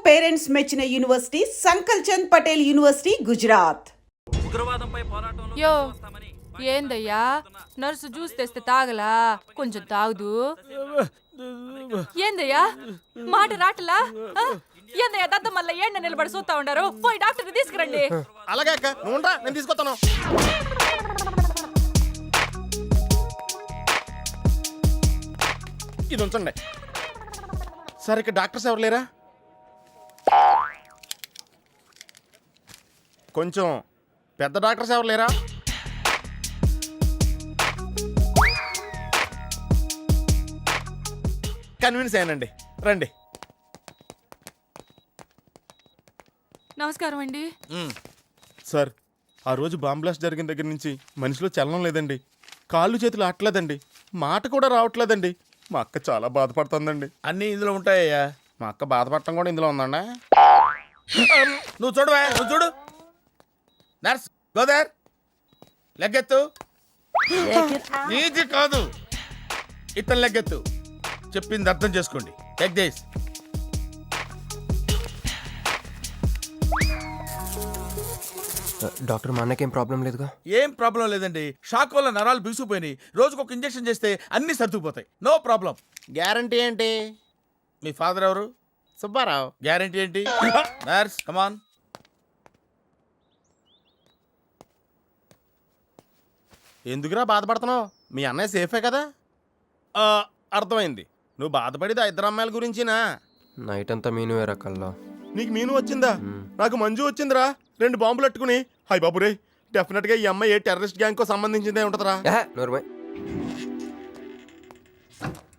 Parents మెచ్చిన university సంకల్ Chand Patel university Gujarat. యో ఏందయ్యా నర్సు జ్యూస్ తెస్తే తాగలా, కొంచెం తాగుదు. ఏందయ్యా మాట రాటలా? ఏందయ్యా దద్ద మళ్ళీ ఏండ నిలబడి చూస్తా ఉండారు? పోయి డాక్టర్ తీసుకురండి. అలాగే అక్క, నువ్వు నేను తీసుకొస్తాను. ఇది ఉంచండి. సార్ ఇక్కడ డాక్టర్స్ ఎవరు లేరా? కొంచెం పెద్ద డాక్టర్స్ ఎవరు లేరా? కన్విన్స్ అయ్యానండి, రండి. నమస్కారం అండి. సార్, ఆ రోజు బాంబ్ బ్లాస్ట్ జరిగిన దగ్గర నుంచి మనిషిలో చలనం లేదండి, కాళ్ళు చేతులు ఆటలేదండి, మాట కూడా రావట్లేదండి. మా అక్క చాలా బాధపడుతుందండి. అన్నీ ఇందులో ఉంటాయ్యా. మా అక్క బాధపడటం కూడా ఇందులో ఉందండి. నువ్వు చూడవా, నువ్వు చూడు. నర్స్ గోదర్, లెగ్గెత్తు. నీది కాదు, ఇతను లెగ్గెత్తు. చెప్పింది అర్థం చేసుకోండి. Take this. డాక్టర్, మా అన్నకేం ప్రాబ్లం లేదుగా? ఏం ప్రాబ్లం లేదండి. షాక్ వల్ల నరాలు బిగుసిపోయినాయి. రోజుకు ఒక ఇంజెక్షన్ చేస్తే అన్ని సర్దుకుపోతాయి. No problem. గ్యారంటీ ఏంటి? మీ ఫాదర్ ఎవరు? సుబ్బారావు. గ్యారంటీ ఏంటి? నర్స్ కమాన్. ఎందుకురా బాధపడుతున్నావు? మీ అన్నయ్య సేఫే కదా? అర్థమైంది, నువ్వు బాధపడేది ఆ ఇద్దరు అమ్మాయిల గురించినా? నైట్ అంతా మీను వేరే కల్లా. నీకు మీను వచ్చిందా? నాకు మంజు వచ్చిందిరా, 2 బాంబులు అట్టుకుని. హాయ్ బాబు రే, డెఫినెట్ గా ఈ అమ్మాయి ఏ టెర్రరిస్ట్ గ్యాంగ్ కో సంబంధించిందే ఉంటదరా.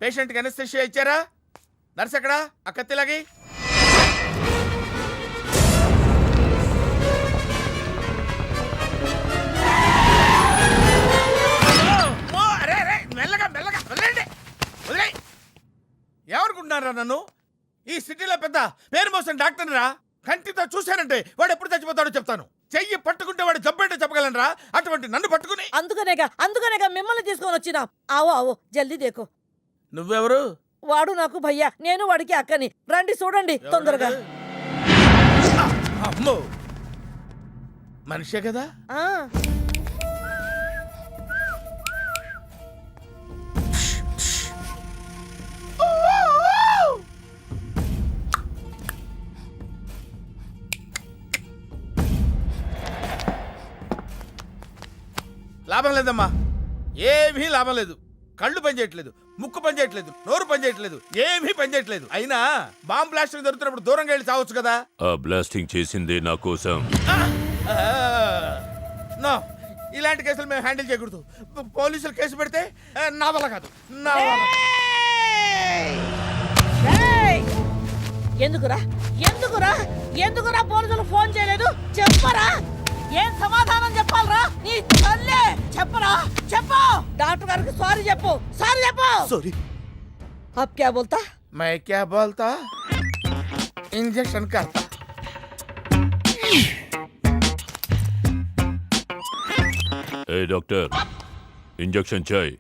పేషెంట్కి అనస్థెషియా ఇచ్చారా? నర్స్ ఎక్కడా? ఆ కత్తిలాగి. మెల్లగా మెల్లగా వదిలేండి, వదిలేయ్. ఏమనుకుంటున్నారా నన్ను? ఈ సిటీలో పెద్ద పేరు మోసిన డాక్టర్ రా. కంటితో చూశానంటే వాడు ఎప్పుడు చచ్చిపోతాడో చెప్తాను. చెయ్యి పట్టుకుంటే వాడు జబ్బేంటో చెప్పగలనరా? అటువంటి నన్ను పట్టుకుని. అందుకనేగా మిమ్మల్ని తీసుకొని వచ్చినా. ఆవో ఆవో జల్దీ దేకో. నువ్వెవరు? వాడు నాకు భయ్యా, నేను వాడికి అక్కని. రండి చూడండి తొందరగా. అమ్మో, మనిషే కదా? లాభం లేదమ్మా, ఏమీ లాభం లేదు. కళ్ళు పనిచేయట్లేదు, ముక్కు పనిచేయట్లేదు, నోరు పనిచేయట్లేదు, ఏమీ పనిచేయట్లేదు. అయినా బాంబ్ బ్లాస్టింగ్ జరుగుతున్నప్పుడు దూరంగా వెళ్ళి చావచ్చు కదా. ఆ బ్లాస్టింగ్ చేసిందే నా కోసం. నో, ఇలాంటి కేసులు మేము హ్యాండిల్ చేయకూడదు. పోలీసులు కేసు పెడితే నా వల్ల కాదు, నా వల్ల. ఎందుకురా ఎందుకురా ఎందుకురా పోలీసులు ఫోన్ చేయలేదు? చెప్పరా, ఏం సమాధానం చెప్పాలరా? నీ తల్లే చెప్పరా, చెప్పు. డాక్టర్ గారికి సారీ చెప్పు, సారీ చెప్పు. సారీ. అబ్ క్యా బోల్తా? मैं क्या बोलता? इंजेक्शन करता. ए डॉक्टर, इंजेक्शन चाहिए.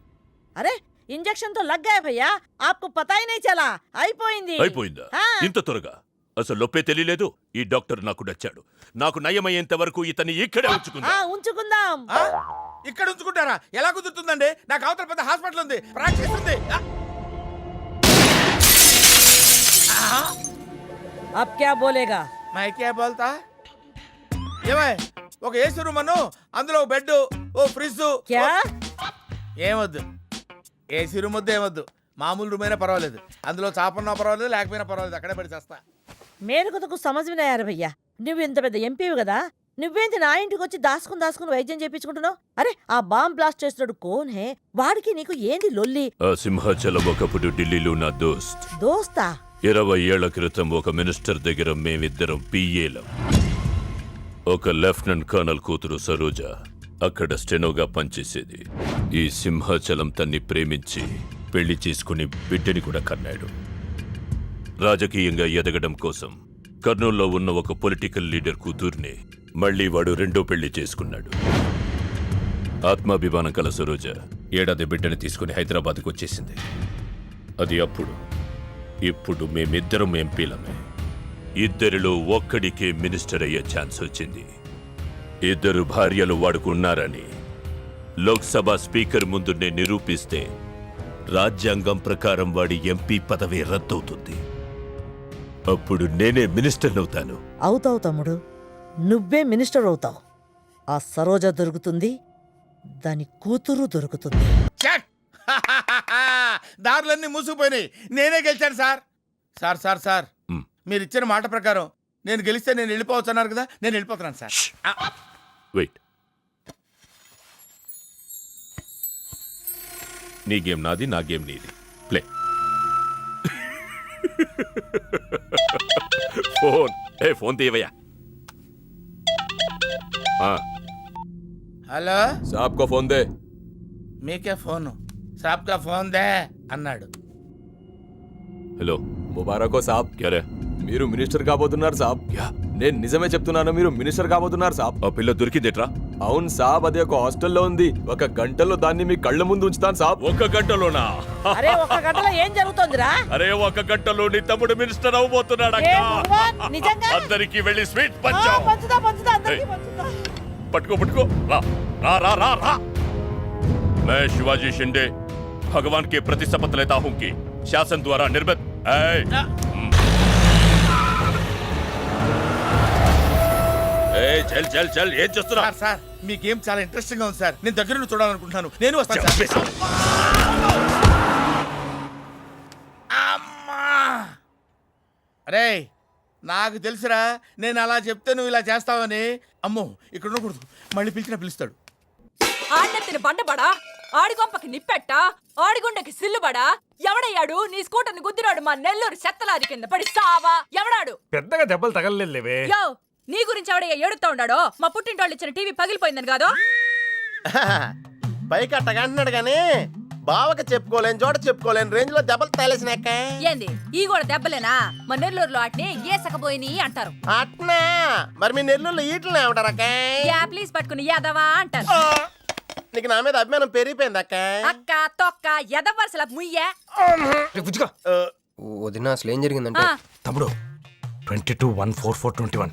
अरे ఇంజెక్షన్ తో లగ్ గయా భయ్యా, ఆప్కు పతా హీ నహీ చలా. అయిపోయిందా? ఇంత త్వరగా? అసలు లొప్పే తెలియలేదు. ఈ డాక్టర్ నాకు నచ్చాడు. నాకు నయమయ్యేంత వరకు ఇతన్ని ఇక్కడే ఉంచుకుందాం. ఇక్కడ ఉంచుకుంటారా? ఎలా కుదురుతుందండి? నాకు అవతల పెద్ద హాస్పిటల్ ఉంది, ప్రాక్టీస్ ఉంది. అబ్ క్యా బోలేగా? मैं क्या बोलता? ఏమై, ఒక ఏసీ రూమ్ అను, అందులో బెడ్, ఓ ఫ్రిడ్జ్. క్యా? ఏమొద్దు, ఏసీ రూమ్ వద్దు, ఏమొద్దు. మామూలు రూమ్ అయినా పర్వాలేదు, అందులో చాపన్నా పర్వాలేదు, లేకపోయినా పర్వాలేదు, అక్కడే పడి చేస్తా. మేలుకొతకు సమజ్వినాయారు భయ్యా. నువ్వు ఇంత పెద్ద ఎంపీవి కదా, నువ్వేంటి నా ఇంటికి వచ్చి దాసుకుని వైద్యం చేయించుకుంటున్నావు? అరే ఆ బాంబ్ బ్లాస్ట్ చేస్తున్నాడు కోన్ హే? వాడికి నీకు ఏంది లొల్లి? ఆ సింహాచలం ఒకప్పుడు ఢిల్లీలో నా దోస్తా. 20 ఏళ్ల క్రితం ఒక మినిస్టర్ దగ్గర మేమిద్దరం పిఏలం. ఒక లెఫ్టినెంట్ కర్నల్ కూతురు సరోజ అక్కడ స్టెనోగా పనిచేసేది. ఈ సింహాచలం తన్ని ప్రేమించి పెళ్లి చేసుకుని బిడ్డని కూడా కన్నాడు. రాజకీయంగా ఎదగడం కోసం కర్నూల్లో ఉన్న ఒక పొలిటికల్ లీడర్ కూతుర్ని మళ్లీ వాడు 2వ పెళ్లి చేసుకున్నాడు. ఆత్మాభిమానం కల సరోజ ఏడాది బిడ్డని తీసుకుని హైదరాబాద్కు వచ్చేసింది. అది అప్పుడు. ఇప్పుడు మేమిద్దరం ఎంపీలమే. ఇద్దరిలో ఒక్కడికే మినిస్టర్ అయ్యే ఛాన్స్ వచ్చింది. ఇద్దరు భార్యలు వాడుకున్నారని లోక్సభ స్పీకర్ ముందు నేను నిరూపిస్తే రాజ్యాంగం ప్రకారం వాడి ఎంపీ పదవి రద్దవుతుంది. అప్పుడు నేనే మినిస్టర్ అవుతాను. అవుతావు తమ్ముడు, నువ్వే మినిస్టర్ అవుతావు. ఆ సరోజ దొరుకుతుంది, దాని కూతురు దొరుకుతుంది. చెక్ దారులన్నీ మూసుకుపోయినాయి. నేనే గెలిచాను సార్. సార్ సార్ సార్ మ్. మీరు ఇచ్చిన మాట ప్రకారం నేను గెలిస్తే నేను వెళ్ళిపోవచ్చు అన్నారు కదా, నేను వెళ్ళిపోతున్నాను సార్. వెయిట్, నీ గేమ్ నాది, నా గేమ్ నీది. ప్లే. ఫోన్ తీయవయ్యా. హలో సాబ్ కో ఫోన్ దే. మీకే ఫోను, సాబ్కా ఫోన్ దే అన్నాడు. హలో, ముబారకో సాబ్. క్యారే? మీరు మినిస్టర్ కాబోతున్నారు సాబ్. నేను నిజమే చెప్తున్నాను, మీరు మినిస్టర్ కాబోతున్నారు సాబ్. ఆ పిల్ల దొరికిందేట్రా? అవును సాబ్, అది ఒక హాస్టల్లో ఉంది. 1 గంటలో దాన్ని మీ కళ్ళ ముందు ఉంచుతాను సాబ్. 1 గంటలోనా? అరే 1 గంటలో ఏం జరుగుతోందిరా? అరే 1 గంటలో నీ తమ్ముడు మినిస్టర్ అవబోతున్నాడు. ఏ భగవాన్, నిజంగా? అందరికి వెళ్ళి స్వీట్ ఆ, పంచాం. పంచుదా పంచుదా, అందరికీ పంచుదా. पटको पटको रा रा रा रा रा। मैं शिवाजी शिंदे भगवान के प्रति शपथ लेता हूं कि शासन द्वारा निर्मित चल चल चल ఏం చేస్తున్నా? సార్ సార్ మీ గేమ్ చాలా ఇంట్రెస్టింగ్ గా ఉంది సార్. నేను దగ్గర నుండి చూడాలనుకుంటున్నాను. నేను వస్తాను సార్. చంపేశా. అమ్మా అరే నాకు తెలుసురా, నేను అలా చెప్తే నువ్వు ఇలా చేస్తావని. అమ్మో ఇక్కడ ఉండకూడదు, మళ్ళీ పిలుస్తాడు. ఆడెత్తిన బండబడా, ఆడిగొంపకి నిప్పెట్ట, ఆడిగుండకి సిల్లుబడా, ఎవడయ్యాడు నీ స్కూటర్ని గుద్దినాడు మా నెల్లూరు చెత్తలారి కింద పడి సావా? ఎవడాడు? పెద్దగా దెబ్బలు తగలలేవే. యో, నీ గురించి ఎవడయ్యా ఏడుతా ఉన్నాడో? మా పుట్టింటోళ్ళు ఇచ్చిన టీవీ పగిలిపోయిందని కాదు? పైకి అట్టగంటున్నాడు కానీ బావకి చెప్పుకోలేని చోట చెప్పుకోలేని రేంజ్ లో దెబ్బలు తగిలేసినాక. ఏంది ఈ కూడా దెబ్బలేనా? మా నెల్లూరులో ఆటిని ఏసకపోయిని అంటారు. అట్నా? మరి మీ నెల్లూరులో ఈటలు ఏమంటారక్క? ప్లీజ్ పట్టుకుని యాదవా అంటారు. నీకు నా మీద అభిమానం పెరిగిపోయింది అక్క. అక్క తొక్క ఎదవరుసల ముయ్యే. వదిన అసలు ఏం జరిగిందంటే తమ్ముడు 22-1-4-4-21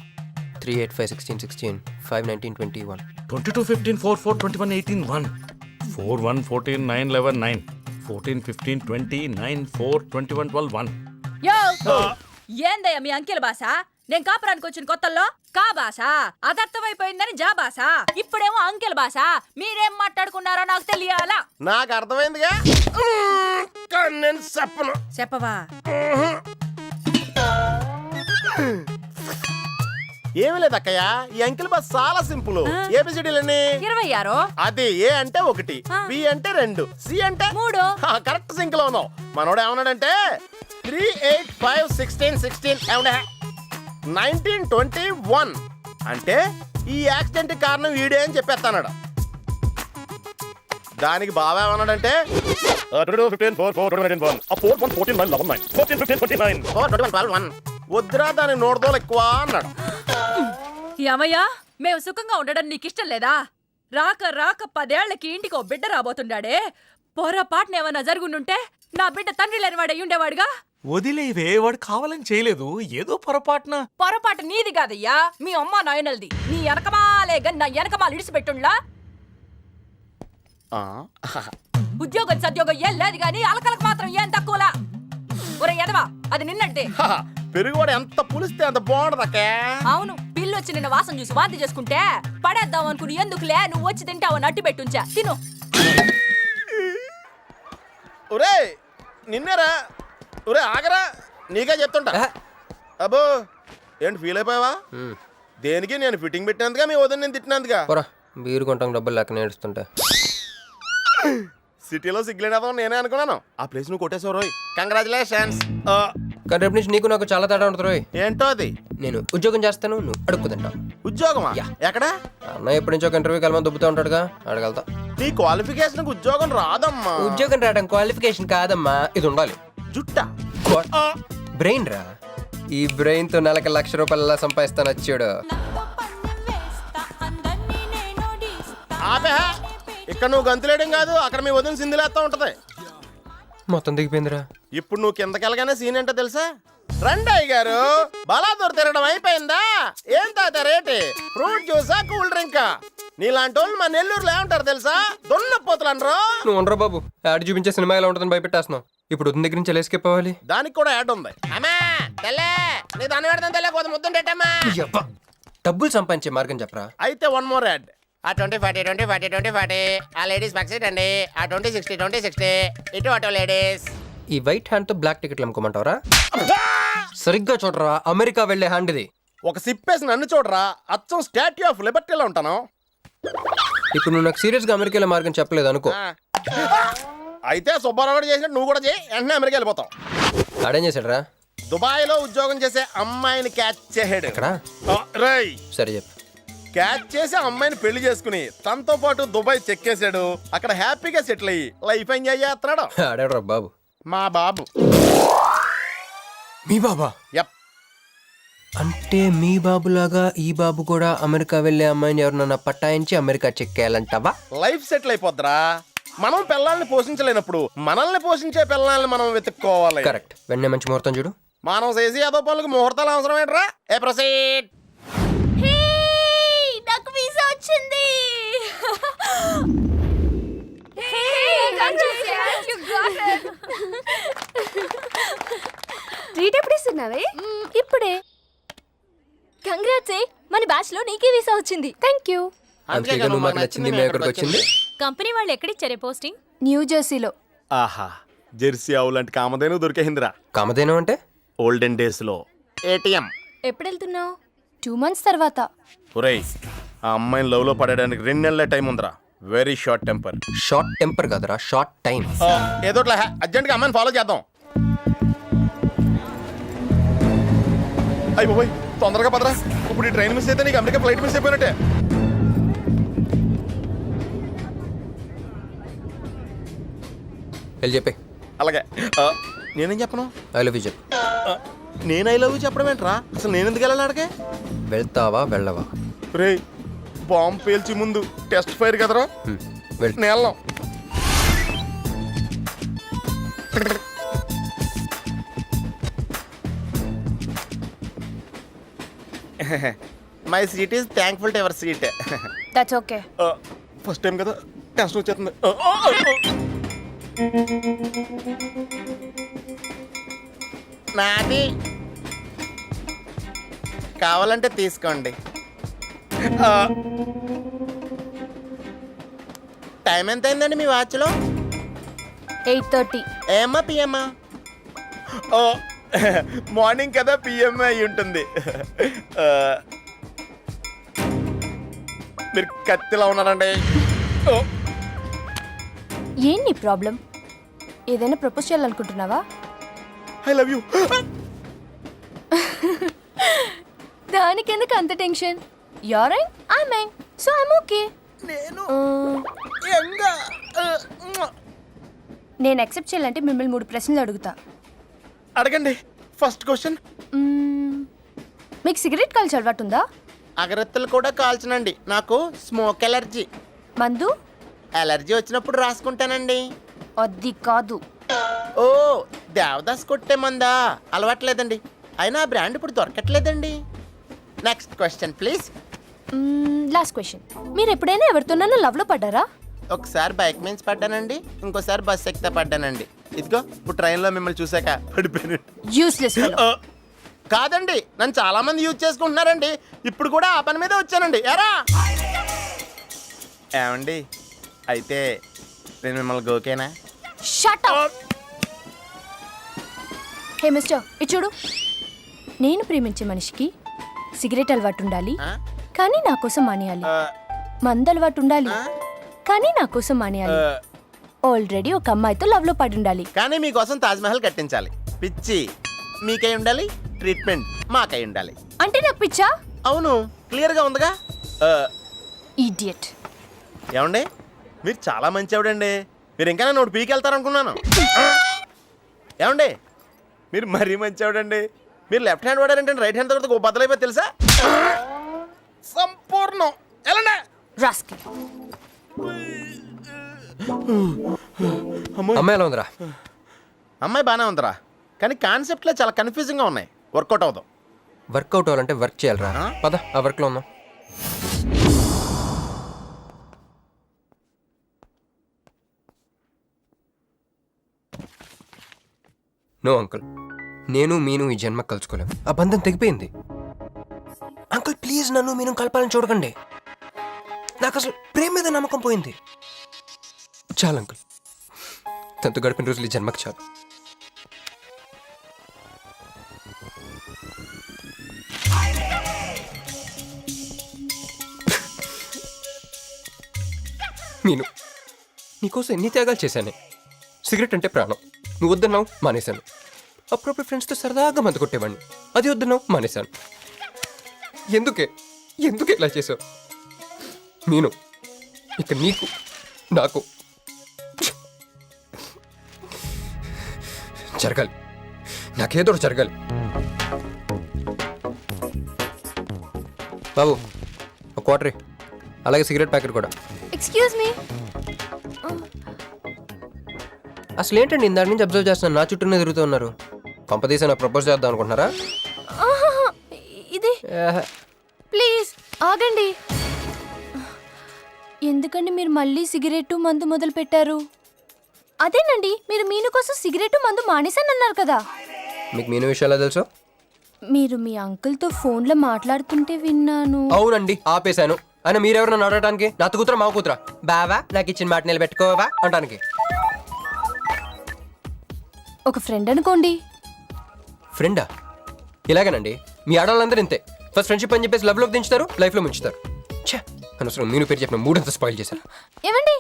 385-16-16 5-19-21 22-15-4-4-21-18-1 4-1-14-9-11-9 14-15-20-9-4-21-12-1 యో, ఏందయ్యా మీ అంకెల భాష? నేను కాపురానికి వచ్చిన కొత్తల్లో కా భాష అదర్థమైపోయిందని జా భాష, ఇప్పుడేమో అంకెల భాష. మీరేం మాట్లాడుకున్నారో నాకు తెలియాలా? నాకు అర్థమైందిగా, కానీ నేను చెప్పను. చెప్పవా? ఏమీ లేదు అక్కయ్య, ఈ అంకిల్ బస్ చాలా సింపుల్. ఏబిసిడీలన్నీ 26. అది ఏ అంటే 1, బి అంటే 2, సి అంటే 3. కరెక్ట్ సింక్ లో ఉన్నావు. మనోడు ఏమన్నాడంటే 3, 8, 5, 16, 16 1921 అంటే ఈ యాక్సిడెంట్ కారణం వీడే అని చెప్పేస్తాడు. దానికి బాబా ఏమన్నాడంటే 4-1-14-9-11-9 వద్దురా దాని 100 ఎక్కువ అన్నాడు. ఏమయ్యా, మేము సుఖంగా ఉండడం నీకిష్టం లేదా? రాక రాక 10 ఏళ్లకి ఇంటికో బిడ్డ రాబోతుండాడే. పొరపాటున ఏమన్నా జరుగుండుంటే నా బిడ్డ తండ్రి లేని వాడు అయ్యుండేవాడుగా. వదిలేవే, వాడు కావాలని చేయలేదు, ఏదో పొరపాటున. పొరపాటు నీది కాదయ్యా, మీ అమ్మ నాయనల్ది. నీ వెనకమాలే గన్ నా వెనకమాలు ఇడిసిపెట్టుండ్లా. ఉద్యోగం సద్యోగం ఏం లేదు గాని అలకలకు మాత్రం ఏం తక్కువలా. ఒరే ఎదవా, అది నిన్నంటే. పెరుగువాడు ఎంత పులిస్తే అంత బాగుండదు అక్క. అవును, పిల్లు వచ్చి నిన్న వాసన చూసి వాంతి చేసుకుంటే పడేద్దాం అనుకుని ఎందుకులే నువ్వు వచ్చి తింటావని అట్టి పెట్టుంచా. తిను. ఒరే నిన్నేరా, ఒరే ఆగరా, నీకే చెప్తుంటా. అబ్బో ఏంటి ఫీల్ అయిపోయావా? దేనికి? నేను ఫిట్టింగ్ పెట్టినందుగా, మీ వదిన నేను తిట్టినందుగా. పోరా, బీరు కొంటాం డబ్బులు లేక నేడుస్తుంటే. సిటీలో సిగ్గులేదా నేనే అనుకున్నాను. ఆ ప్లేస్ నువ్వు కొట్టేసావు రోయ్, కంగ్రాచులేషన్స్. కానీ రేపు నుంచి నీకు నాకు చాలా తేడా ఉంటుంది రోయ్. ఏంటో అది? నేను ఉద్యోగం చేస్తాను, నువ్వు అడుక్కు తింటావు. ఉద్యోగమా? ఎక్కడ? అన్న ఎప్పటి నుంచో ఒక ఇంటర్వ్యూకి వెళ్ళమని దుబ్బుతూ ఉంటాడుగా, అడగలుగుతా. నీ క్వాలిఫికేషన్ ఉద్యోగం రాదమ్మా. ఉద్యోగం రావడం క్వాలిఫికేషన్ కాదమ్మా, ఇది ఉండాలి. జుట్టా? బ్రెయిన్ రా. ఈ బ్రెయిన్ తో నెలకి ₹1,00,000 ఎలా సంపాదిస్తాను వచ్చాడు. ఆపే, ఇక్కడ నువ్వు గంతులేయడం కాదు, అక్కడ మీ వదిన సింధులేస్తా ఉంటది. మొత్తం దిగిపోయిందిరా. ఇప్పుడు నువ్వు కిందకెళ్ళగానే సీన్ ఏంటో తెలుసా? రండయ్య గారు బలాదూర్ తిరగడం అయిపోయిందా? ఏం తాత రేటు? ఫ్రూట్ జ్యూసా కూల్ డ్రింకా? నీలాంటి వాళ్ళు మా నెల్లూరులో ఏమంటారు తెలుసా? దున్నపోతులు అనరు. నువ్వు ఉండరా బాబు, యాడ్ చూపించే సినిమా ఎలా ఉంటుందని భయపెట్టేస్తున్నావు. ఇప్పుడు వదిన దగ్గర నుంచి ఎస్కేప్ అవ్వాలి. దానికి కూడా యాడ్ ఉంది. అమ్మా తెల్లే నీ దాన్ని పెడతాను తెల్లే కొద్ది ముద్దుండేటమ్మా. యబ్బా, డబ్బులు సంపాదించే మార్గం చెప్పరా. అయితే వన్ మోర్ యాడ్. ఆ 20-40 ఆ లేడీస్ బ్యాక్ సైడ్ అండి. ఆ 20-60 ఇటు అటో లేడీస్. ఈ వైట్ హ్యాండ్ తో బ్లాక్ టికెట్లు అమ్ముకోమంటావరా? సరిగ్గా చూడరా, అమెరికా వెళ్లే హ్యాండ్ ఇది. ఒక సిప్పేసి నన్ను చూడరా, అచ్చం స్టాట్యూ ఆఫ్ లిబర్టీలో ఉంటాను. ఇప్పుడు నువ్వు నాకు సీరియస్ గా అమెరికా మార్గం చెప్పలేదు అనుకో. అయితే సుబ్బారావు చేసినట్టు నువ్వు కూడా చేయి, వెంటనే అమెరికా వెళ్ళిపోతావు. ఆడేం చేశాడరా? దుబాయ్ లో ఉద్యోగం చేసే అమ్మాయిని క్యాచ్ చేసాడు. ఎక్కడ? రై సరే చెప్పు. క్యాచ్ చేసి అమ్మాయిని పెళ్లి చేసుకుని తనతో పాటు దుబాయ్ చెక్కేశాడు. అక్కడ హ్యాపీగా సెటిల్ అయ్యి లైఫ్ ఎంజాయ్ చేస్తున్నాడు. ఆడాడురా బాబు. మా బాబు. మీ బాబా? యప్. అంటే మీ బాబులాగా ఈ బాబు కూడా అమెరికా వెళ్లే అమ్మాయిని ఎవరినన్నా పట్టాయించి అమెరికా చెక్కేయాలంటావా? లైఫ్ సెటిల్ అయిపోద్దిరా. మనం పిల్లల్ని పోషించలేనప్పుడు మనల్ని పోషించే పిల్లల్ని మనం వెతుక్కోవాలి. కరెక్ట్. వెంటనే మంచి ముహూర్తం చూడు. మనం చేసి ఏదో పనులకు ముహూర్తాలు అవసరం ఏంట్రా? ఏ ప్రొసీడ్. నాకు వీసా వచ్చింది. ట్రీట్ ఎప్పుడు ఇస్తున్నావే? ఇప్పుడే. కంగ్రాట్స్, మన బ్యాచ్ లో నీకే వీసా వచ్చింది. Thank you. అందుకే నువ్వు మాకు నచ్చింది, మేము ఎక్కడికి వచ్చింది. కంపెనీ వాళ్ళు ఎక్కడిచ్చారే పోస్టింగ్? న్యూ జెర్సీలో. ఆహా, జెర్సీ ఆవు లాంటి కామధేను దొరికేహిందిరా. కామధేను అంటే? ఓల్డెన్ డేస్ లో ఏటీఎం. ఎప్పుడు వెళ్తున్నావు? 2 months తర్వాత. ఒరేయ్, ఆ అమ్మాయిని లవ్ లో పడడానికి 2 నెలల టైం ఉందిరా. Very short temper. Short temper కదరా, షార్ట్ టైం. ఏదో అర్జెంట్ గా అమ్మాయిని ఫాలో చేద్దాం. అయ్యి బాబోయ్, తొందరగా పదరా. ఇప్పుడు ఈ ట్రైన్ మిస్ అయితే నీకు అమెరికా ఫ్లైట్ మిస్ అయిపోయినట్టే. వెళ్ళి చెప్పే. అలాగే. నేనేం చెప్పను? ఐ లవ్ యూ చెప్పు. నేను ఐ లవ్ యూ చెప్పడం ఏంట్రా? అసలు నేను ఎందుకు వెళ్ళాలి అడిగే? వెళ్తావా వెళ్ళవా? రే, బాంబు పేల్చి ముందు టెస్ట్ ఫైర్ కదరా. వెళ్. నేను వెళ్ళాం. My seat is thankful to ever seat. That's okay. First time కదా, టెన్షన్ వచ్చేస్తుంది. నాది కావాలంటే తీసుకోండి. టైం ఎంత అయిందండి మీ వాచ్లో? 8:30. ఏమ్మా పిఎమ్మా? ఓ, మార్నింగ్ కదా, పిఎం అయి ఉంటుంది. మీరు కత్తిలా ఉన్నారండి. ఓ, ఏంటి ప్రాబ్లం? ఏదైనా ప్రపోజ్ చేయాలనుకుంటున్నావా? I love you. దానికి ఎందుకు అంత tension? You're young, I'm young, so I'm okay. నేను యాక్సెప్ట్ చేయాలంటే మిమ్మల్ని 3 ప్రశ్నలు అడుగుతా. అడగండి. First question. మీకు సిగరెట్ కాల్చి అలవాటు ఉందా? అగరత్తులు కూడా కాల్చనండి. నాకు స్మోక్ ఎలర్జీ. మందు? ఎలర్జీ వచ్చినప్పుడు రాసుకుంటానండి. అది కాదు. ఓ, దేవదాస్ కొట్టే మందా? అలవాట్లేదండి. అయినా ఆ బ్రాండ్ ఇప్పుడు దొరకట్లేదండి. Next question please. Last question. మీరు ఎప్పుడైనా ఎవరితోనైనా లవ్లో పడ్డారా? ఒకసారి బైక్ మీద పడ్డానండి, ఇంకోసారి బస్ ఎక్కితే పడ్డానండి. ఇదిగో ఇప్పుడు ట్రైన్లో మిమ్మల్ని చూసాక పడిపోయాను. Useless fellow. కాదండి, నన్ను చాలా మంది యూజ్ చేసుకుంటున్నారండి. ఇప్పుడు కూడా ఆ పని మీద వచ్చానండి. ఎరా ఏమండి, అయితే నేను మిమ్మల్ని ఓకేనా? Shut up. హే మిస్టర్, ఇది చూడు. నేను ప్రేమించే మనిషికి సిగరెట్ అలవాటు ఉండాలి, కానీ నా కోసం మానేయాలి. మందు అలవాటు ఉండాలి, కానీ నా కోసం మానేయాలి. ఆల్రెడీ ఒక అమ్మాయితో లవ్ లో పడి ఉండాలి, కానీ మీకోసం తాజ్మహల్ కట్టించాలి. పిచ్చి మీకై ఉండాలి, ట్రీట్మెంట్ మాకై ఉండాలి. అంటే నాకు పిచ్చా? అవును, క్లియర్ గా ఉందిగా. ఇడియట్. ఏమండి, మీరు చాలా మంచి ఆవిడండి. మీరు ఇంకా నన్ను పీకి వెళ్తారనుకున్నాను. ఏమండి, మీరు మరీ మంచి ఆవిడండి. మీరు లెఫ్ట్ హ్యాండ్ వాడారంటే రైట్ హ్యాండ్ తర్వాత బద్దలైపోయి తెలుసా? సంపూర్ణం. ఎలాండి రాస్కెల్. అమ్మాయి ఎలా ఉందిరా? అమ్మాయి బాగానే ఉందిరా. కానీ కాన్సెప్ట్లో చాలా కన్ఫ్యూజింగ్గా ఉన్నాయి, వర్కౌట్ అవుతాం. వర్కౌట్ అవ్వాలంటే వర్క్ చేయాలరా. పద ఆ వర్క్లో ఉందాం. నో అంకుల్, నేను మీను ఈ జన్మ కలుసుకోలేం. ఆ బంధం తెగిపోయింది. అంకుల్ ప్లీజ్ నన్ను మీను కలపాలని చూడకండి. నాకు అసలు ప్రేమ మీద నమ్మకం పోయింది. చాలు అంకుల్, తనతో గడిపిన రోజులు ఈ జన్మకి చాలు. మీను, నీకోసం ఎన్ని త్యాగాలు చేశానే. సిగరెట్ అంటే ప్రాణం, నువ్వు వద్దన్నావు మానేశాను. అప్పుడప్పుడు ఫ్రెండ్స్తో సరదాగా మందు కొట్టేవాడిని, అది వద్దన్నావు మానేశాను. ఎందుకే ఇలా చేసావు మీను? ఇక నీకు నాకు జరగాలి, నాకేదో ఒకటి జరగాలి. బాబు ఒక క్వార్టరీ, అలాగే సిగరెట్ ప్యాకెట్ కూడా. Excuse me. అసలు ఏంటండి ఇందాక నుంచి అబ్జర్వ్ చేస్తున్నాను, నా చుట్టూనే తిరుగుతూ ఉన్నారు. కొంపదీసి నాకు ప్రపోజ్ చేద్దాం అనుకుంటున్నారా? ఇది ఏహే. ప్లీజ్ ఆగండి. ఎందుకండి మీరు మళ్ళీ సిగరెట్ మందు మొదలు పెట్టారు? అదేనండి, మీరు మీను కోసం సిగరెట్ మందు మానేశానన్నారు కదా. మీకు మీను విషయాలు తెలుసు? మీరు మీ అంకుల్తో ఫోన్లో మాట్లాడుతుంటే విన్నాను. అవునండి, ఆపేశాను. అయినా మీరెవరు నన్ను అడగడానికి? నా కూతురా మా కూతురా? బావా నాకు ఇచ్చిన మాట నిలబెట్టుకోవా అంటానికి. ఒక ఫ్రెండ్ అనుకోండి. ఫ్రెండా? ఇలాగేనండి, మీ ఆడవాళ్ళందరూ ఇంతే. ఫస్ట్ ఫ్రెండ్షిప్ అని చెప్పేసి లవ్లోకి దించుతారు, లైఫ్లో ముంచుతారు. ఛే, అనవసరం మీను పేరు చెప్పిన మూడంతా స్పాయిల్ చేశారు. ఏమండి,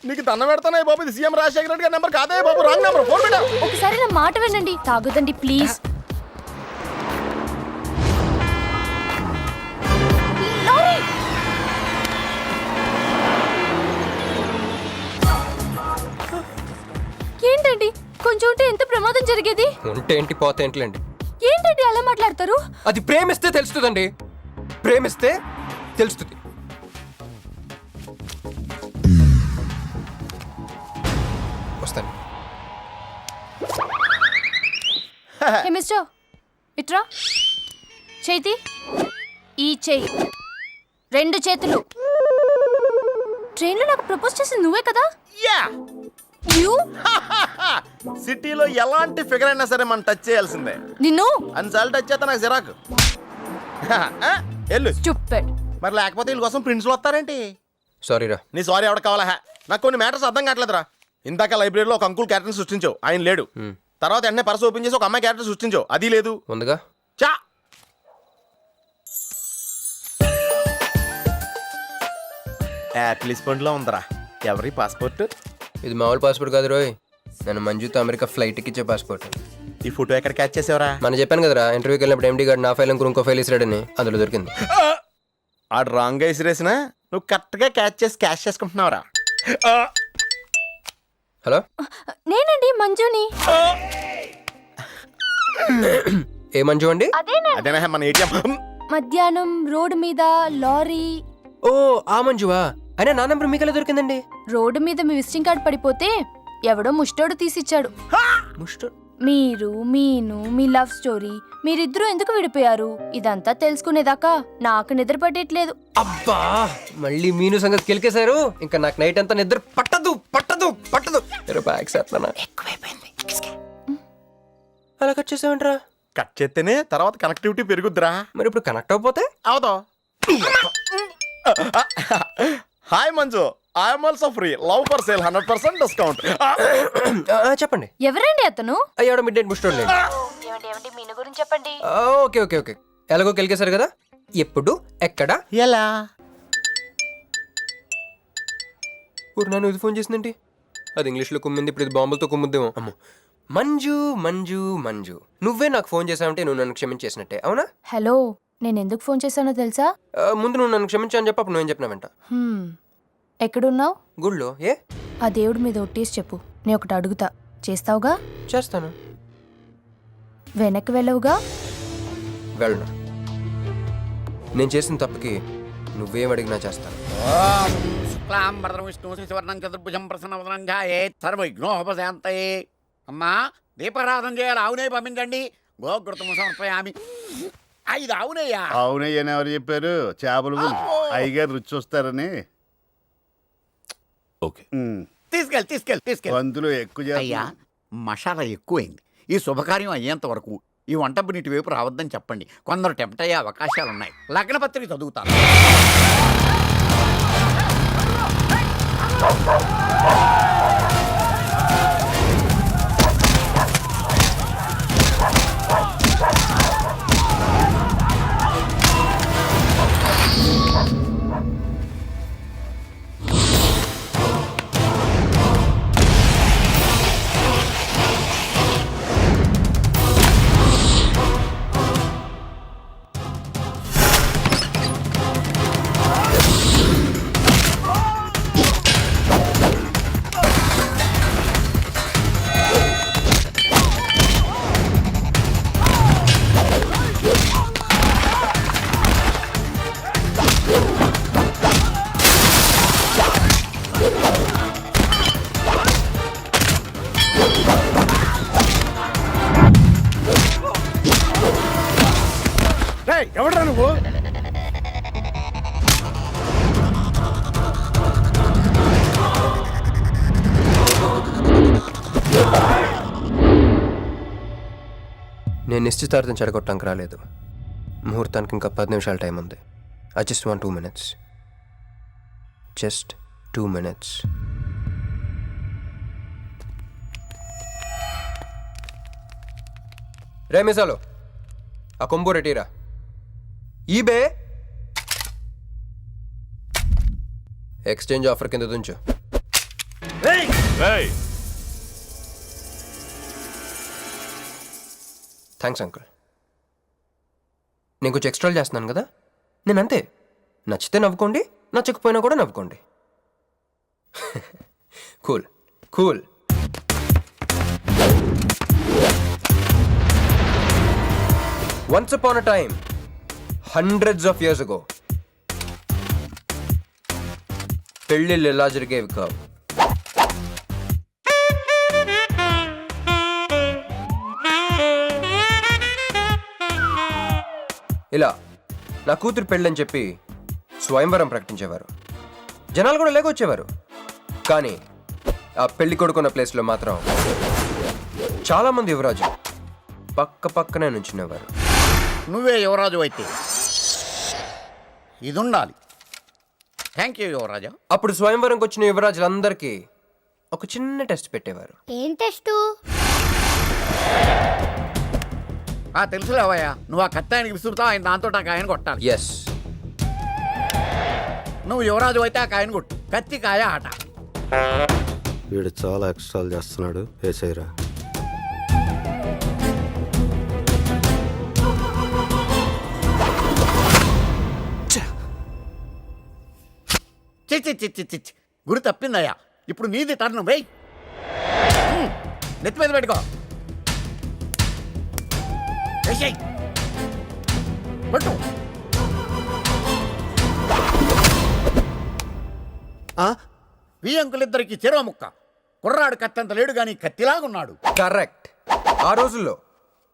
నీకు దండం పెడతానే బాబు, ఇది సీఎం రాజశేఖర రెడ్డి గారి నెంబర్ కాదే బాబు, రాంగ్ నెంబర్. ఫోన్ పెట్టా. ఒకసారి నా మాట వినండి. తాగుదండి ప్లీజ్. లారీ! ఏంటండి, కొంచెం ఉంటే ఎంత ప్రమాదం జరిగేది. ఉంటే ఏంటి పోతే ఏంటిలేండి. ఏంటండి అలా మాట్లాడతారు? అది ప్రేమిస్తే తెలుస్తుందండి, ప్రేమిస్తే తెలుస్తుంది. వస్తాను. హే మిస్టర్, ఇట్రా. చేతి ఈ చెయ్యి, రెండు చేతులు. ట్రైన్లో నాకు ప్రపోజ్ చేసింది నువ్వే కదా? యా, యూ సిటీలో ఎలాంటి ఫిగర్ అయినా సరే మనం టచ్ చేయాల్సిందే. నిన్ను అన్నిసార్లు టచ్ చేస్తా నాకు చిరాకు. వెళ్ళు. స్టూపిడ్. మరి లేకపోతే వీళ్ళ కోసం ప్రిన్స్లు వస్తారేంటి? సారీరా. నీ సారీ ఎవడ కావాలా? నాకు కొన్ని మ్యాటర్స్ అర్థం కావట్లేదురా. ఇందాక లైబ్రరీలో ఒక అంకుల్ క్యారెక్టర్ సృష్టించావు, ఆయన లేడు. తర్వాత ఎన్నే పర్స్ ఓపెన్ చేసి ఒక అమ్మాయి క్యారెక్టర్ సృష్టించావు, అది లేదు. ముందుగా చా యాప్లిస్ పండ్లో ఉందరా. ఎవరి పాస్పోర్ట్? ఇది మామూలు పాస్పోర్ట్ కాదు రోయ్, నన్ను మంజుతో అమెరికా ఫ్లైట్కి ఇచ్చే పాస్పోర్ట్. ఈ ఫోటో ఎక్కడ క్యాచ్ చేసావరా? మనం చెప్పాను కదరా, ఇంటర్వ్యూకి వెళ్ళినప్పుడు ఎండి గారు నా ఫైల్ ఇంకో ఫైల్ ఇసిరాడని, అందులో దొరికింది. ఆడు రాంగ్ గా ఇసిరేసినా నువ్వు కరెక్ట్ గా క్యాష్ చేసుకుంటున్నావురా. హలో, నేనండి మంజుని. ఏ మంజు అండి? అదేనా మన ఏటీఎం. మధ్యాహ్నం రోడ్డు మీద లారీ. ఓ ఆ మంజువా? అయినా నా నెంబర్ మీకు ఎలా దొరికిందండి? రోడ్డు మీద మీ విజిటింగ్ కార్డ్ పడిపోతే ఎవడో ముష్టోడు తీసిచ్చాడు. మీరు మీను మీ లవ్ స్టోరీ, మీరిద్దరూ ఎందుకు విడిపోయారు ఇదంతా తెలుసుకునేదాకా నాకు నిద్ర పట్టేట్లేదు. అబ్బా, మళ్ళీ మీను సంగతి కెలికేశారు. ఇంకా నాకు నైట్ అంతా నిద్ర పట్టదు. ఎక్కువైపోయింది. అలా కట్ చేసావంటరా? కట్ చేస్తేనే తర్వాత కనెక్టివిటీ పెరుగుద్దిరా. మరి ఇప్పుడు కనెక్ట్ అవ్వకపోతే అవుతావు. Hi Manju, I'm also free, love for sale, 100% discount. చెప్పండి. ఎవరండి అతను? అయ్యాడు మిడ్ నైట్ ముస్టోడ్ లేండి. మీను గురించి చెప్పండి. ఓకే ఓకే ఓకే, ఎలాగో కెలికేశారు కదా. ఎప్పుడు, ఎక్కడ, ఎలా? ఊరు నన్ను ఇది ఫోన్ చేసిందేంటి? అది ఇంగ్లీష్లో కుమ్మింది, ఇప్పుడు ఇది బాంబులతో కుమ్ముద్దేమో. అమ్మో. మంజు మంజు మంజు, నువ్వే నాకు ఫోన్ చేసావంటే నువ్వు నన్ను క్షమించేసినట్టే, అవునా? హలో, నేను ఎందుకు ఫోన్ చేశానో తెలుసా? ముందు నువ్వు నన్ను క్షమించని చెప్పి అప్పుడు నువ్వేం చెప్పినావంట. ఎక్కడున్నావు? గుళ్ళో. ఏ? ఆ దేవుడి మీద ఒట్టేసి చెప్పు, నేను ఒకటి అడుగుతా, చేస్తావుగా? చేస్తాను. వెనక్కి వెళ్ళవుగా? వెళ్ళను. నేను చేసిన తప్పుకి నువ్వేం అడిగినా చేస్తాను. శుక్లాంబరధరం విష్ణు శశివర్ణం చతుర్భుజం ప్రసన్నవదనం ధ్యాయేత్ సర్వవిఘ్నోపశాంతయే. అమ్మా, దీపారాధన చేయాలి, ఆవు నెయ్యి పంపించండి. గోఘృతము సమర్పయామి. 5 ఆవు నెయ్యా? అవునయ్యని ఎవరు చెప్పారు? చేపలు అయ్యగారు రుచి చూస్తారని. ఓకే. తీసుకెళ్ళి అందులో ఎక్కువ అయ్యా, మసాలా ఎక్కువైంది. ఈ శుభకార్యం అయ్యేంత వరకు ఈ వంటపు నీటి వైపు రావద్దని చెప్పండి. కొందరు టెంప్ట్ అయ్యే అవకాశాలున్నాయి. లగ్న పత్రిక చదువుతాను. ఎవడ్రా నువ్వు? నేను నిశ్చితార్థం చెడగొట్టడానికి రాలేదు. ముహూర్తానికి ఇంకా 10 నిమిషాల టైం ఉంది. I just want 2 minutes. Just 2 minutes. రే మిసాలో, ఆ కొంబు రెటీరా. ఈబే ఎక్స్చేంజ్ ఆఫర్ కింద దుంచు. Thanks uncle. నేను కొంచెం ఎక్స్ట్రా చేస్తున్నాను కదా, నేను అంతే. నచ్చితే నవ్వుకోండి, నచ్చకపోయినా కూడా నవ్వుకోండి. Cool cool. Once upon a time, hundreds of years ago, పెళ్ళిళ్ళు ఎలా జరిగేవి కావు. ఇలా నా కూతురు పెళ్ళని చెప్పి స్వయంవరం ప్రకటించేవారు. జనాలు కూడా లేకొచ్చేవారు. కానీ ఆ పెళ్లి కొడుకున్న ప్లేస్లో మాత్రం చాలామంది యువరాజు పక్క పక్కనే నుంచునేవారు. నువ్వే యువరాజు అయితే ఇది ఉండాలి. థ్యాంక్ యూ యువరాజా. అప్పుడు స్వయంవరంకి వచ్చిన యువరాజులందరికీ ఒక చిన్న టెస్ట్ పెట్టేవారు. ఏం టెస్టు? తెలుసులేవయ్యా, నువ్వు ఆ కత్తి ఆయనకి విసురుతావు, ఆయన దాంతో ఆ కాయను కొట్టాలి. ఎస్. నువ్వు యువరాజు అయితే ఆ కాయను కొట్టు. కత్తి కాయ ఆట. వీడు చాలా ఎక్స్ట్రాలు చేస్తున్నాడు. ఏసైరా. చిచ్చి గురి తప్పిందయ్యా. ఇప్పుడు నీది టర్న్. వెయ్యి, నెత్తి మీద పెట్టుకో. వేసేయ్. పట్టు. వి అంకులిద్దరికి చెరవ ముక్క. కుర్రాడు కత్తంత లేడు గాని కత్తిలాగున్నాడు. కరెక్ట్. ఆ రోజుల్లో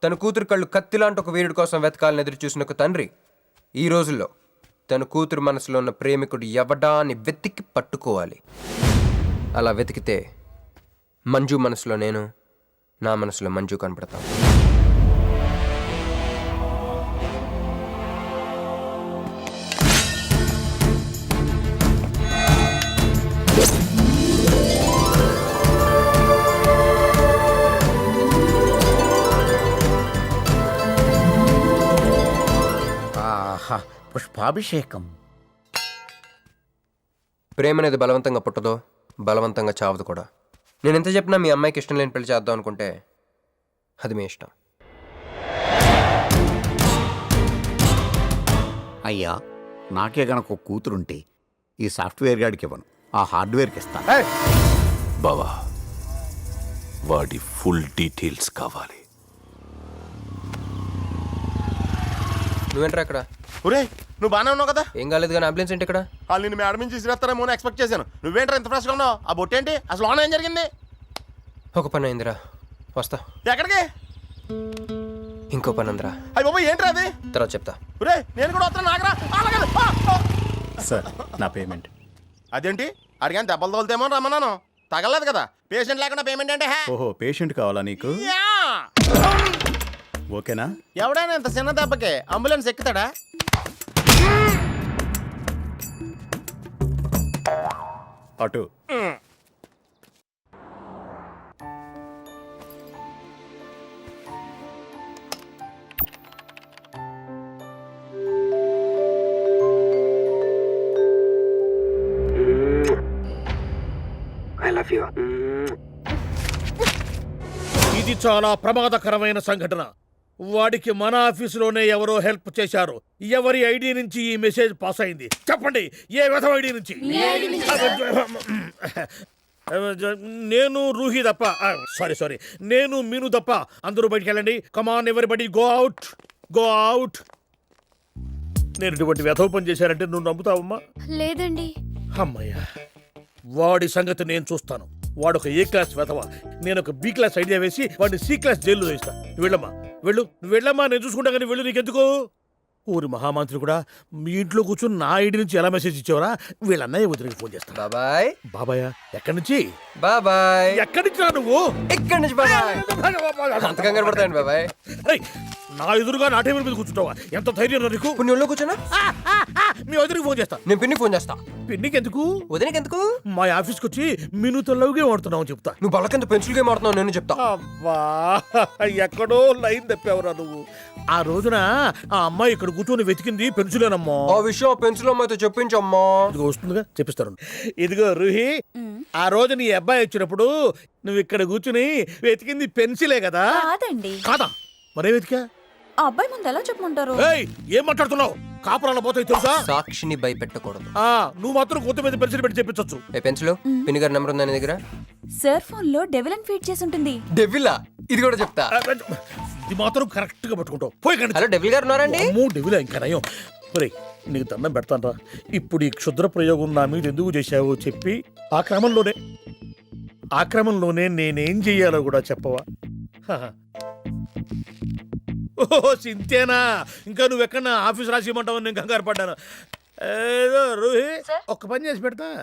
తన కూతురు కళ్ళు కత్తిలాంటి ఒక వీరుడి కోసం వెతకాలని ఎదురు చూసిన ఒక తండ్రి ఈ రోజుల్లో తన కూతురు మనసులో ఉన్న ప్రేమికుడు ఎవడా అని వెతికి పట్టుకోవాలి. అలా వెతికితే మంజు మనసులో నేను, నా మనసులో మంజు కనపడతాం. పుష్పాభిషేకం. ప్రేమ అనేది బలవంతంగా పుట్టదో, బలవంతంగా చావదు కూడా. నేను ఎంత చెప్పినా మీ అమ్మాయికి ఇష్టం లేని పెళ్లి చేద్దాం అనుకుంటే అది మీ ఇష్టం. అయ్యా, నాకే గనక ఒక కూతురుంటే ఈ సాఫ్ట్వేర్ గాడికి ఇవ్వను, ఆ హార్డ్వేర్కి ఇస్తాను. బావా, వాడి ఫుల్ డీటెయిల్స్ కావాలి. నువ్వేంట్రా అక్కడ? ఒరే, నువ్వు బాగానే ఉన్నావు కదా? ఏం కాలేదు కానీ అంబులెన్స్ ఏంటి ఇక్కడ? వాళ్ళు నిన్ను మేడం నుంచి తీసుకురేస్తారేమో అని ఎక్స్పెక్ట్ చేశాను. నువ్వేంట్రా ఇంత ఫ్రెష్గా ఉన్నావు? ఆ బొట్టు ఏంటి? అసలు లోన ఏం జరిగింది? ఒక పని అయిందిరా. వస్తా. ఎక్కడికి? ఇంకో పని ఉందిరా, అయ్యి బాబా ఏంట్రా అది? తర్వాత చెప్తా. రే నేను కూడా వస్తాను నాగరా. అలాగే. సార్ నా పేమెంట్. అదేంటి అడిగాను దెబ్బలు తోలుతేమో రమ్మన్నాను, తగలలేదు కదా. పేషెంట్ లేకుండా పేమెంట్ అంటే హే. ఓహో పేషెంట్ కావాలా నీకు? యా. ఓకేనా? ఎవడైనా ఇంత చిన్న దెబ్బకి అంబులెన్స్ ఎక్కుతాడా? అటు. ఇది చాలా ప్రమాదకరమైన సంఘటన. వాడికి మన ఆఫీసులోనే ఎవరో హెల్ప్ చేశారు. ఎవరి ఐడి నుంచి ఈ మెసేజ్ పాస్ అయింది చెప్పండి? ఏ విధం ఐడి నుంచి? నేను రూహి తప్ప, సారీ నేను మీను తప్ప అందరూ బయటికి వెళ్ళండి. Come on everybody go out, go out. నేను ఇటువంటి వ్యధవ పని చేశారంటే నువ్వు నమ్ముతావమ్మా? లేదండి. అమ్మయ్యా, వాడి సంగతి నేను చూస్తాను. వాడు ఒక ఏ క్లాస్ వెధవ, నేను ఒక బి క్లాస్ ఐడియా వేసి వాడిని సి క్లాస్ జైల్లో వేస్తా. నువ్వు వెళ్ళమ్మా, నువ్వు వెళ్ళమ్మా, నేను చూసుకుంటా. కానీ వెళ్ళు, నీకెందుకు? ఊరి మహామంత్రి కూడా మీ ఇంట్లో కూర్చొని నా ఐడి నుంచి ఎలా మెసేజ్ ఇచ్చేవరా? వీళ్ళ అన్నయ్య వదిలికి ఫోన్ చేస్తా. బాబాయ్. బాబాయ్ ఎక్కడి నుంచి? బాబాయ్. ఎక్కడి నుంచి రా నువ్వు? ఇక్కడి నుంచి బాబాయ్. అంత కంగారు పడతాయండి బాబాయ్. ఏయ్, నా ఎదురుగా నా టేబుల్ మీద కూర్చుంటావా? ఎంత ధైర్యం రా నీకు? ఇప్పుడు నువ్వు కూర్చున్నా, మీ వదిలికి ఫోన్ చేస్తా. నేను పిన్ని ఫోన్ చేస్తా. పిన్నికి ఎందుకు? వదినకి ఎందుకు? మా ఆఫీస్కి వచ్చి మీనుతో లవ్గా వాడుతున్నావు చెప్తా. నువ్వు బల్ల కింద పెన్సిల్ గేమ్ ఆడుతున్నావు, నేను చెప్తా. అబ్బా, ఎక్కడో లైన్ తప్పావురా నువ్వు. ఆ రోజున ఆ అమ్మాయి ఇక్కడ కూర్చొని వెతికింది పెన్సిలేనమ్మా. ఆ విషయం ఆ పెన్సిల్ అమ్మాయితో చెప్పించమ్మా. ఇదిగో వస్తుందిగా, చెప్పిస్తాను. ఇదిగో రూహి, ఆ రోజు నీ అబ్బాయి వచ్చినప్పుడు నువ్వు ఇక్కడ కూర్చుని వెతికింది పెన్సిలే కదా? కాదండి. కాదా? మరే వెతికా? ఆ అబ్బాయి ముందు ఎలా చెప్పమంటారు? ఏయ్, ఏం మాట్లాడుతున్నావు? కాపురాల పోతాయి తెలుసా? సాక్షిని భయపెట్టకూడదు. నువ్వు మాత్రం కొత్త మీద పెన్సిల్ పెట్టి చెప్పించచ్చు. ఏ పెన్సిల్? పిన్ని గారి నెంబర్ ఉందా నీ దగ్గర? సార్ ఫోన్ లో డెవిల్ అని ఫీడ్ చేసి ఉంటుంది. డెవిలా? ఇది కూడా చెప్తా. ఇది మాత్రం కరెక్ట్ గా పట్టుకుంటావు. పోయి కండి. హలో, డెవిల్ గారు ఉన్నారండి? డెవిలా ఇంకా నయం. ఒరేయ్, నీకు దండం పెడతాను రా. ఇప్పుడు ఈ క్షుద్ర ప్రయోగం నా మీద ఎందుకు చేశావో చెప్పి ఆ క్రమంలోనే నేనేం చెయ్యాలో కూడా చెప్పవా? ఓహో, సింతేనా? ఇంకా నువ్వెక్కడ ఆఫీస్ రాసిమంటావు? నేను కంగారు పడ్డాను. ఏదో రూహి, ఒక్క పని చేసి పెడతా.